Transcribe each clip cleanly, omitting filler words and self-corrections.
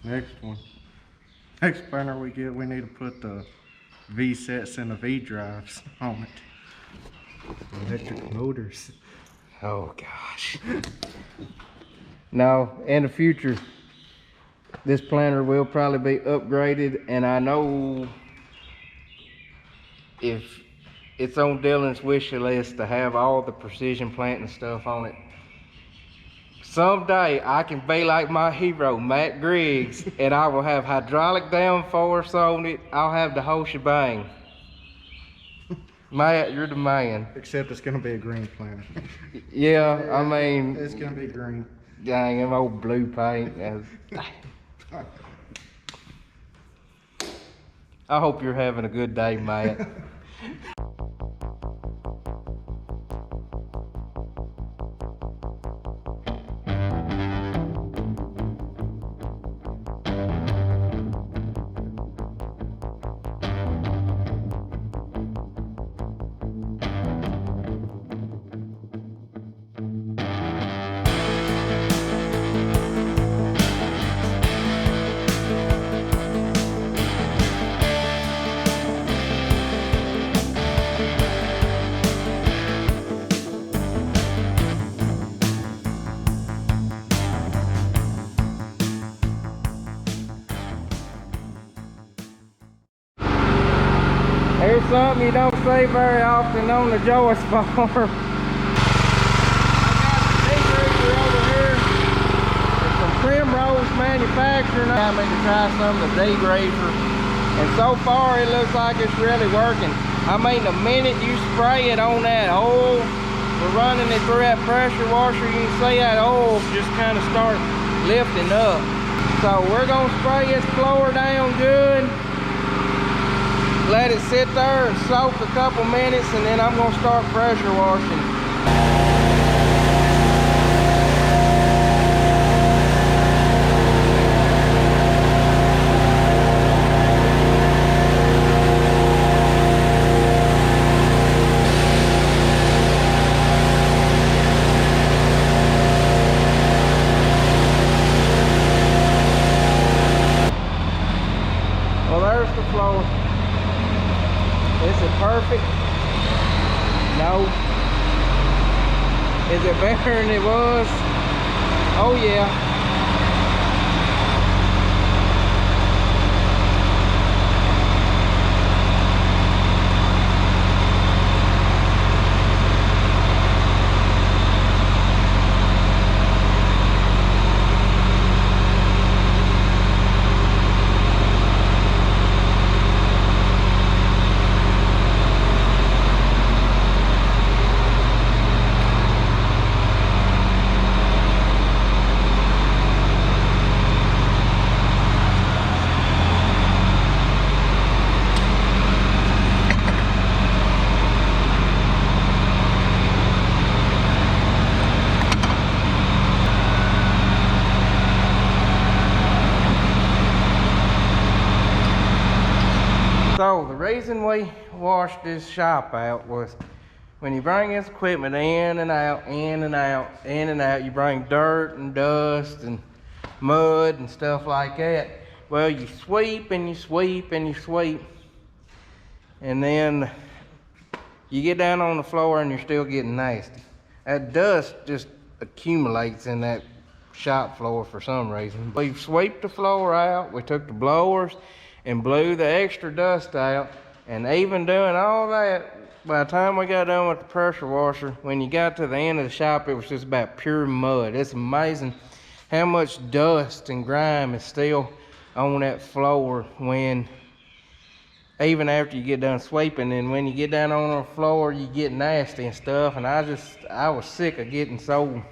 Next one. Next planter we get, we need to put the V sets and the V drives on it. Electric motors. Oh gosh. Now, in the future, this planter will probably be upgraded, and I know if it's on Dylan's wish list to have all the precision planting stuff on it. Someday I can be like my hero, Matt Griggs, and I will have hydraulic downforce on it. I'll have the whole shebang. Matt, you're the man. Except it's gonna be a green planter. Yeah, I mean, it's gonna be green. Dang, them old blue paint. I hope you're having a good day, Matt. Here's something you don't see very often on the Joyce farm. I got the degreaser over here. It's from Primrose Manufacturing. I mean to try some of the degreaser, and so far it looks like it's really working. I mean, the minute you spray it on that oil, we're running it through that pressure washer, you can see that oil just kind of start lifting up. So we're gonna spray this floor down good. Let it sit there and soak a couple minutes, and then I'm going to start pressure washing. Well, there's the floor. Is it perfect? No. Is it better than it was? Oh yeah. So the reason we washed this shop out was when you bring this equipment in and out, in and out, in and out, you bring dirt and dust and mud and stuff like that. Well, you sweep and you sweep and you sweep, and then you get down on the floor and you're still getting nasty. That dust just accumulates in that shop floor for some reason. We swept the floor out, we took the blowers and blew the extra dust out, and even doing all that, by the time we got done with the pressure washer, when you got to the end of the shop, it was just about pure mud. It's amazing how much dust and grime is still on that floor when, even after you get done sweeping, and when you get down on the floor, you get nasty and stuff, and I was sick of getting so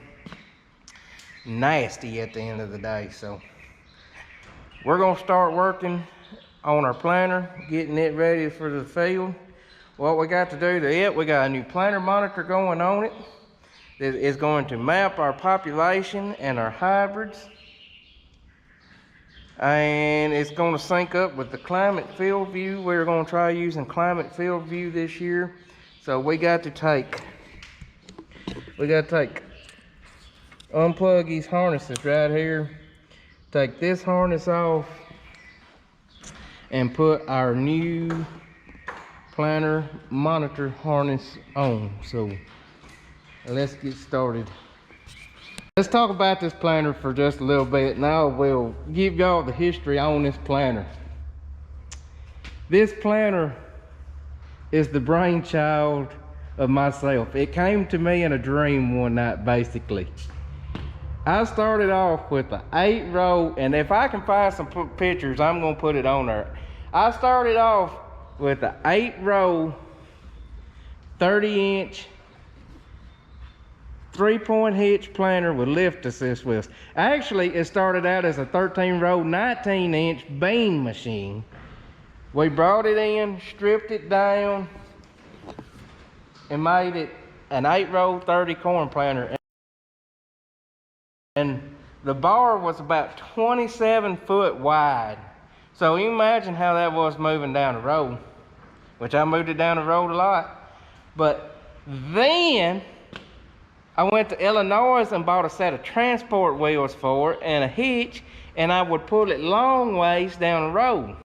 nasty at the end of the day. So we're gonna start working on our planter, getting it ready for the field. What we got to do to it, we got a new planter monitor going on it that is going to map our population and our hybrids, and it's going to sync up with the climate field view. We're going to try using climate field view this year. So we got to unplug these harnesses right here, take this harness off and put our new planter monitor harness on. So let's get started. Let's talk about this planter for just a little bit. Now we'll give y'all the history on this planter. This planter is the brainchild of myself. It came to me in a dream one night, basically. I started off with an 8-row, and if I can find some pictures, I'm gonna put it on there. I started off with an 8-row, 30-inch, 3-point hitch planter with lift assist wheels. Actually, it started out as a 13-row, 19-inch beam machine. We brought it in, stripped it down, and made it an 8-row, 30 corn planter. And the bar was about 27 foot wide. So you imagine how that was moving down the road, which I moved it down the road a lot. But then I went to Illinois and bought a set of transport wheels for it and a hitch, and I would pull it long ways down the road.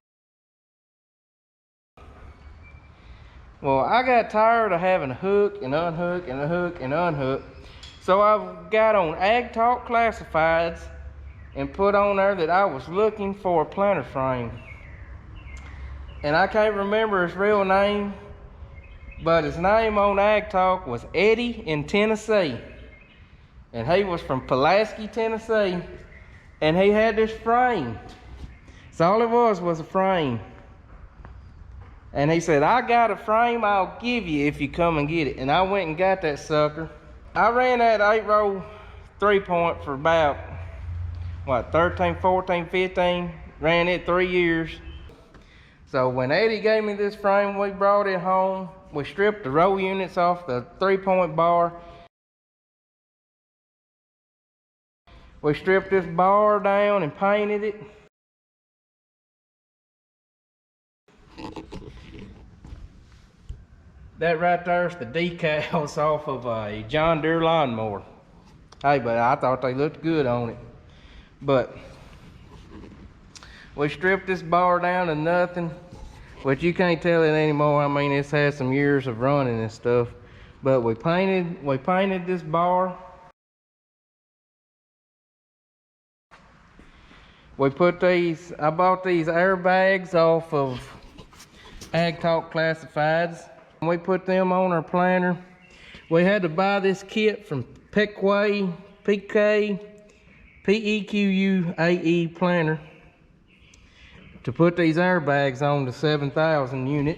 Well, I got tired of having to hook and unhook and hook and unhook. So I got on Ag Talk Classifieds and put on there that I was looking for a planter frame. And I can't remember his real name, but his name on Ag Talk was Eddie in Tennessee. And he was from Pulaski, Tennessee. And he had this frame. So all it was a frame. And he said, I got a frame I'll give you if you come and get it. And I went and got that sucker. I ran that 8-row 3-point for about, what, 13, 14, 15. Ran it 3 years. So when Eddie gave me this frame, we brought it home. We stripped the row units off the 3-point bar. We stripped this bar down and painted it. That right there's the decals off of a John Deere lawnmower. Hey, but I thought they looked good on it. But we stripped this bar down to nothing, but you can't tell it anymore. I mean, it's had some years of running and stuff. But we painted this bar. We put these, I bought these airbags off of Ag Talk Classifieds. We put them on our planter. We had to buy this kit from Pequay, P-E-Q-U-A-E planter to put these airbags on the 7,000 unit.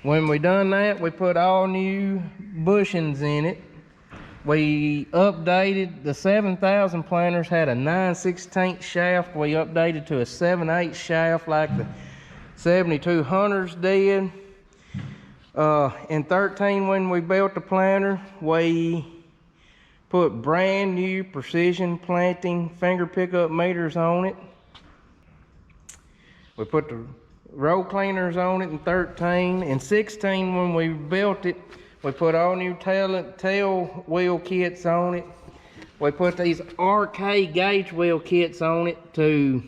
When we done that, we put all new bushings in it. We updated the 7,000 planters, had a 9/16 shaft. We updated to a 7/8 shaft like the 7200s did. In 13, when we built the planter, we put brand new precision planting finger pickup meters on it. We put the row cleaners on it in 13. In 16, when we built it, we put all new tail wheel kits on it. We put these RK gauge wheel kits on it to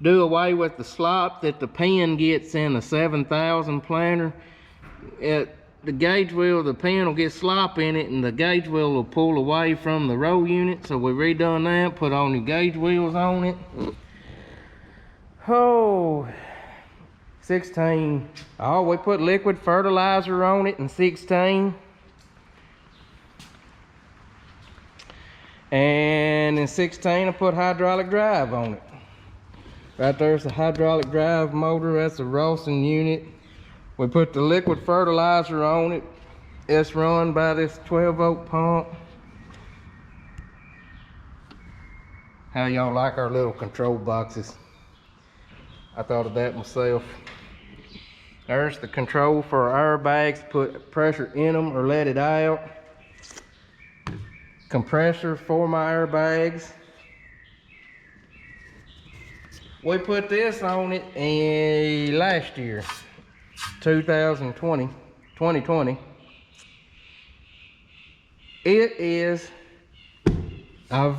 do away with the slop that the pin gets in the 7,000 planter. The gauge wheel, the pin will get slop in it and the gauge wheel will pull away from the row unit. So we redone that, put all new gauge wheels on it. Oh, 16. Oh, we put liquid fertilizer on it in 16. And in 16, I put hydraulic drive on it. Right there's the hydraulic drive motor. That's a Rawson unit. We put the liquid fertilizer on it. It's run by this 12-volt pump. How y'all like our little control boxes? I thought of that myself. There's the control for our airbags. Put pressure in them or let it out. Compressor for my airbags. We put this on it in last year, 2020. It is I've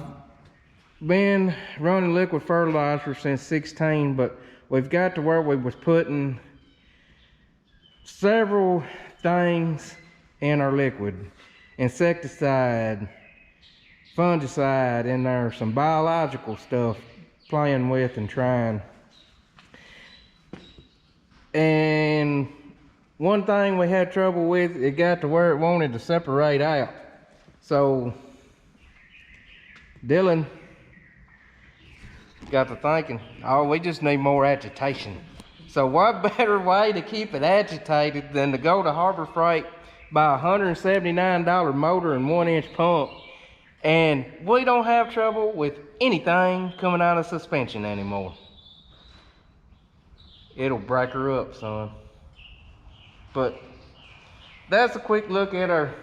been running liquid fertilizer since 16, but we've got to where we was putting several things in our liquid. Insecticide, fungicide in there, some biological stuff, playing with and trying. And one thing we had trouble with, it got to where it wanted to separate out. So Dylan got to thinking, oh, we just need more agitation. So what better way to keep it agitated than to go to Harbor Freight, buy a $179 motor and 1-inch pump, and we don't have trouble with anything coming out of suspension anymore. It'll break her up, son. But that's a quick look at our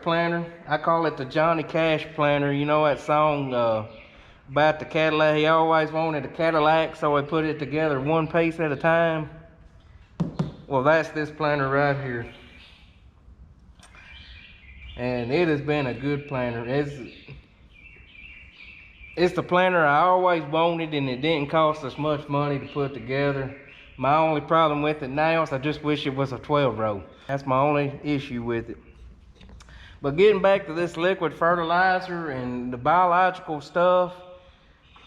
planter. I call it the Johnny Cash planter. You know that song about the Cadillac? He always wanted a Cadillac, so he put it together one piece at a time. Well, that's this planter right here. And it has been a good planter. It's the planter I always wanted, and it didn't cost us much money to put together. My only problem with it now is I just wish it was a 12-row. That's my only issue with it. But getting back to this liquid fertilizer and the biological stuff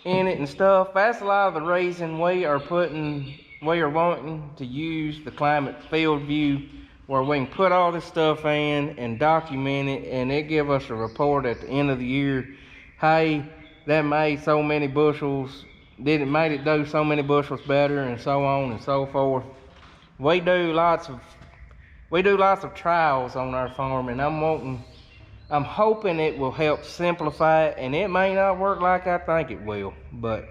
in it and stuff, that's a lot of the reason we are wanting to use the climate field view, where we can put all this stuff in and document it, and it give us a report at the end of the year. Hey, that made so many bushels, made it do so many bushels better, and so on and so forth. We do lots of trials on our farm, and I'm hoping it will help simplify it, and it may not work like I think it will, but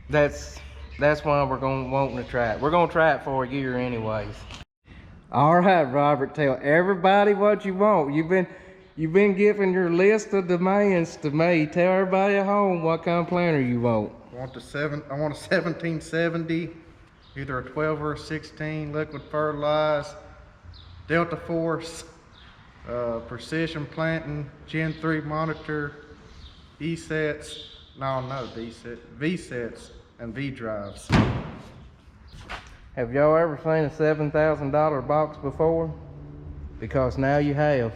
that's why we're wanting to try it. We're gonna try it for a year anyways. All right, Robert, tell everybody what you want. You've been giving your list of demands to me. Tell everybody at home what kind of planter you want. I want a 1770, either a 12 or a 16, liquid fertilized, Delta Force, precision planting, Gen 3 monitor, V-sets, V-sets, and V-drives. Have y'all ever seen a $7,000 box before? Because now you have.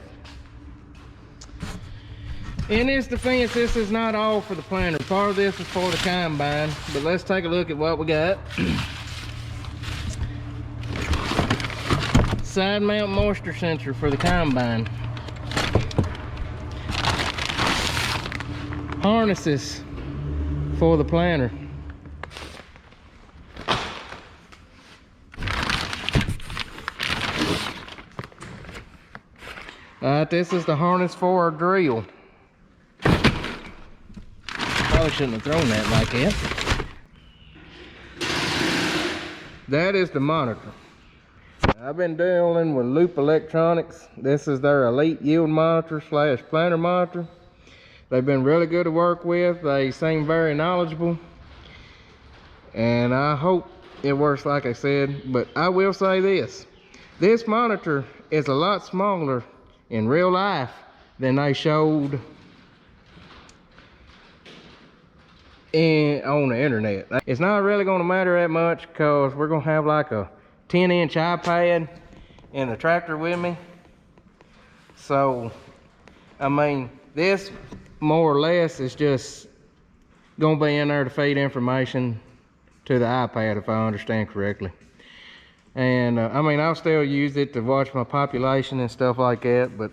In its defense, this is not all for the planter. Part of this is for the combine, but let's take a look at what we got. Side mount moisture sensor for the combine. Harnesses for the planter. This is the harness for our drill. Probably shouldn't have thrown that like that. That is the monitor. I've been dealing with Loup Electronics. This is their elite yield monitor / planter monitor. They've been really good to work with. They seem very knowledgeable, and I hope it works like I said. But I will say this monitor is a lot smaller in real life than they showed on the internet. It's not really going to matter that much, because we're going to have like a 10-inch iPad in the tractor with me. So I mean, this more or less is just going to be in there to feed information to the iPad, if I understand correctly. And I mean, I'll still use it to watch my population and stuff like that, but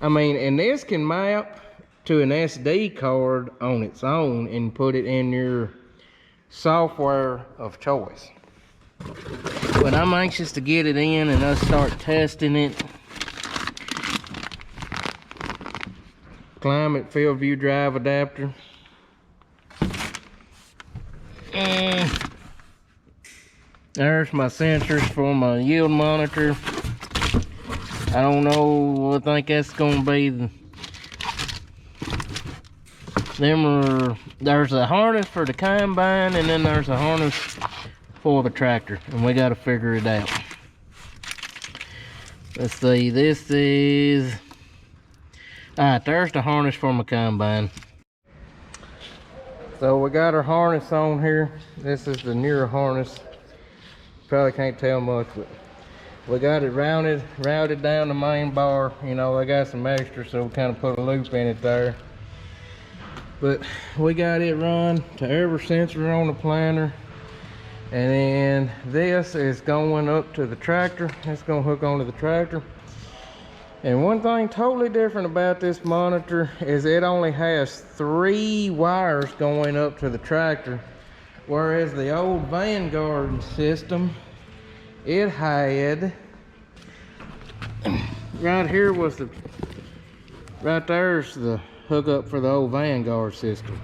I mean, and this can map to an SD card on its own and put it in your software of choice. But I'm anxious to get it in and us start testing it. Climate field view drive adapter. And there's my sensors for my yield monitor. I don't know, I think that's gonna be there's a harness for the combine, and then there's a harness for the tractor, and we got to figure it out. Let's see, this is, there's the harness for my combine. So we got our harness on here. This is the newer harness. Probably can't tell much, but we got it routed down the main bar. You know, I got some extra, so we kind of put a loop in it there. But we got it run to every sensor on the planter. And then this is going up to the tractor. It's gonna hook onto the tractor. And one thing totally different about this monitor is it only has 3 wires going up to the tractor, whereas the old Vanguard system, it had, right here was the, right there's the hookup for the old Vanguard system.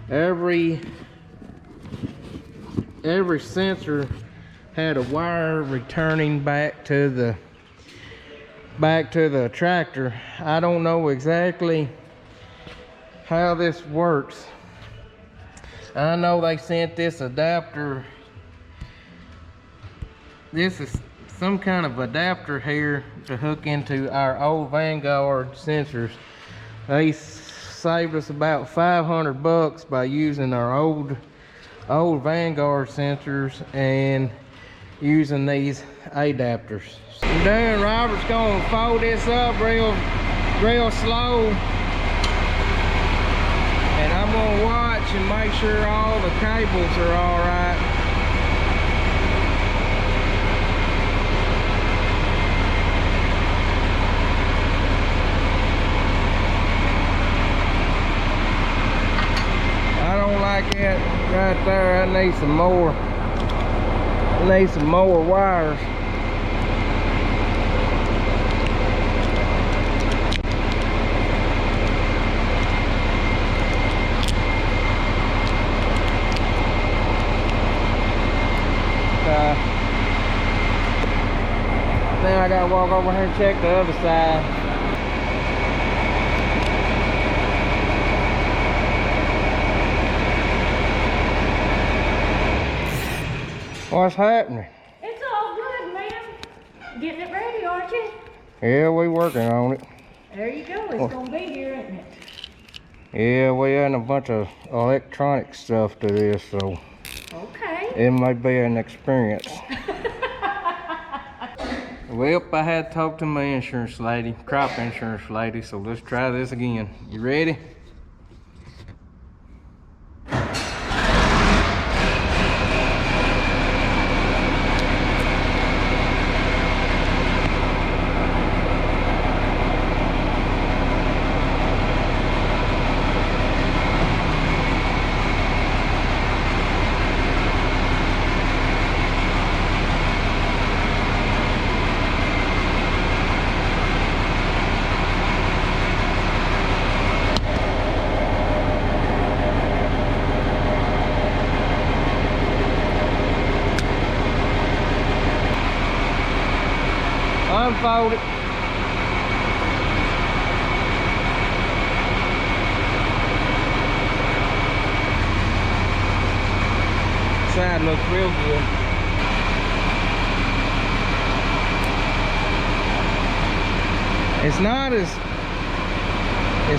Every sensor had a wire returning back to the tractor. I don't know exactly how this works. I know they sent this adapter. This is some kind of adapter here to hook into our old Vanguard sensors. They saved us about 500 bucks by using our old Vanguard sensors and using these adapters. Dan Robert's gonna fold this up real slow, and I'm gonna watch and make sure all the cables are all right. I don't like it right there. I need some more. I need some more wires. Now I gotta walk over here and check the other side. What's happening? It's all good, ma'am. Getting it ready, aren't you? Yeah, we working on it. There you go. It's gonna be here, isn't it? Yeah, we adding a bunch of electronic stuff to this, so Okay. it might be an experience. Well, I had to talk to my insurance lady, crop insurance lady, so let's try this again. You ready? Unfold it. Side looks real good. It's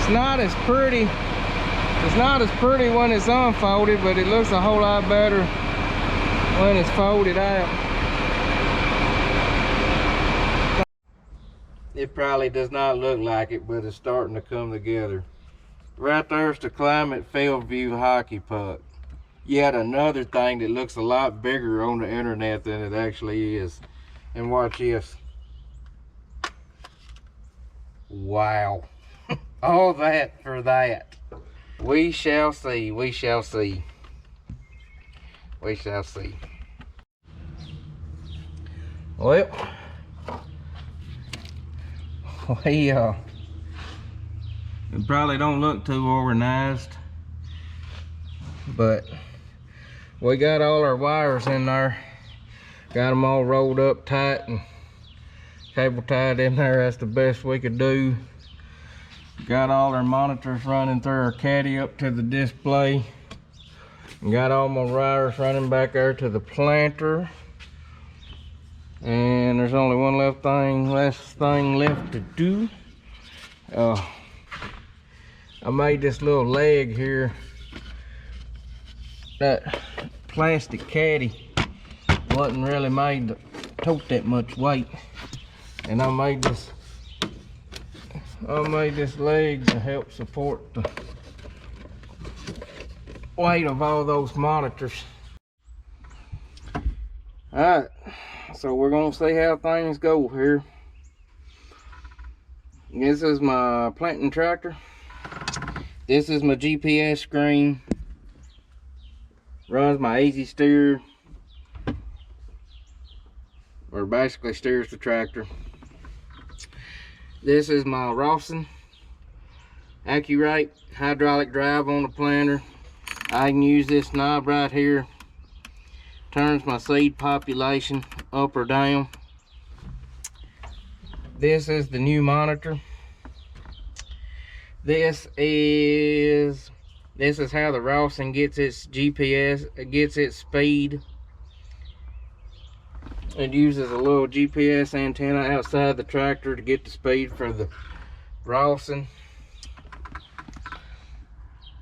not as pretty when it's unfolded, but it looks a whole lot better when it's folded out. It probably does not look like it, but it's starting to come together. Right there's the Climate Field View hockey puck. Yet another thing that looks a lot bigger on the internet than it actually is. And watch this. Wow. All that for that. We shall see. We shall see. We shall see. Well, it probably don't look too organized, but we got all our wires in there. Got them all rolled up tight and cable tied in there. That's the best we could do. Got all our monitors running through our caddy up to the display. Got all my wires running back there to the planter. And there's only one last thing left to do. I made this little leg here. That plastic caddy wasn't really made to tote that much weight, and I made this leg to help support the weight of all those monitors. Alright, so we're gonna see how things go here. This is my planting tractor. This is my GPS screen. Runs my easy steer, or basically steers the tractor. This is my Rawson Accurate hydraulic drive on the planter. I can use this knob right here. Turns my seed population up or down. This is the new monitor. This is how the Rawson gets its GPS, gets its speed. It uses a little GPS antenna outside the tractor to get the speed for the Rawson.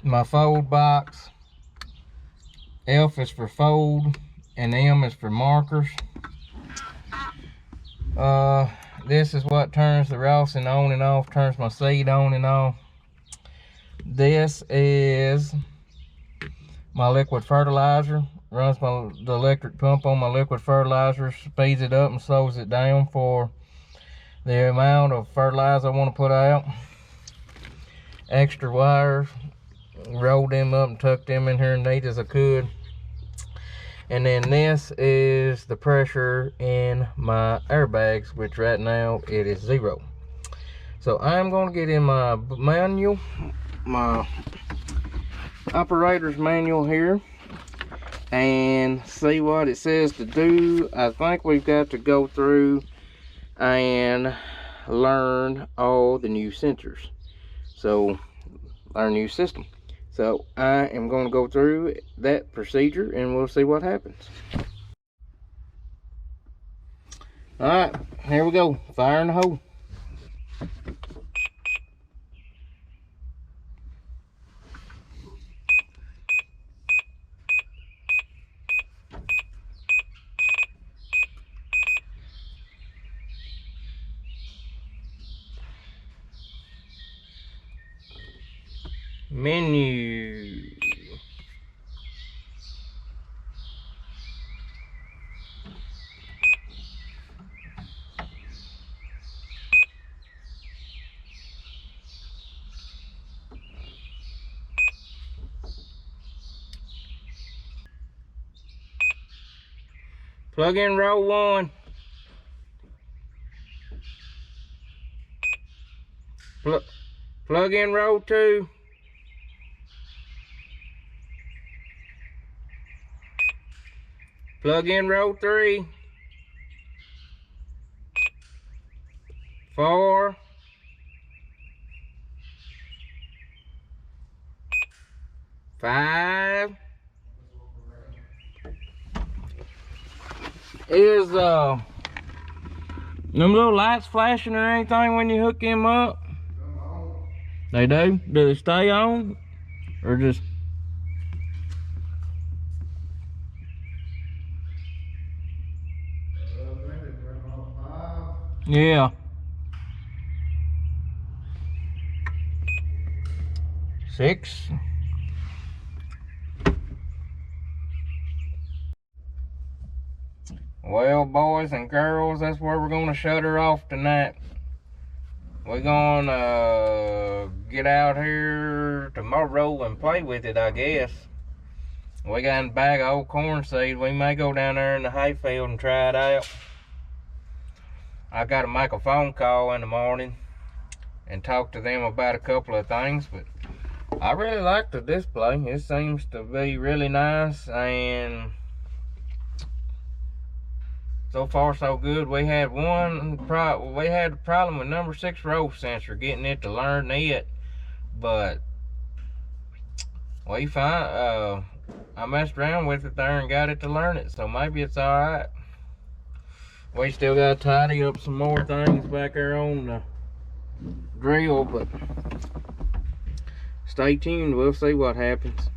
My fold box. F is for fold and M is for markers. This is what turns the Rawson on and off, turns my seed on and off. This is my liquid fertilizer. Runs the electric pump on my liquid fertilizer, speeds it up and slows it down for the amount of fertilizer I want to put out. Extra wires, roll them up and tuck them in here neat as I could. And then this is the pressure in my airbags, which right now it is 0. So I'm going to get in my manual, my operator's manual here, and see what it says to do. I think we've got to go through and learn all the new sensors, so our new system. So I am going to go through that procedure and we'll see what happens. All right, here we go. Fire in the hole. Menu. Plug in row 1. Plug in row 2. Plug in row 3, 4, 5. Is them little lights flashing or anything when you hook them up? They do? Do they stay on? Or just... Yeah. 6. Well, boys and girls, that's where we're gonna shut her off tonight. We're gonna get out here tomorrow and play with it, I guess. We got a bag of old corn seed. We may go down there in the hayfield and try it out. I gotta make a phone call in the morning and talk to them about a couple of things, but I really like the display. It seems to be really nice, and so far so good. We had a problem with number 6 row sensor, getting it to learn it, but we I messed around with it there and got it to learn it, so maybe it's all right. We still gotta tidy up some more things back there on the drill, but stay tuned. We'll see what happens.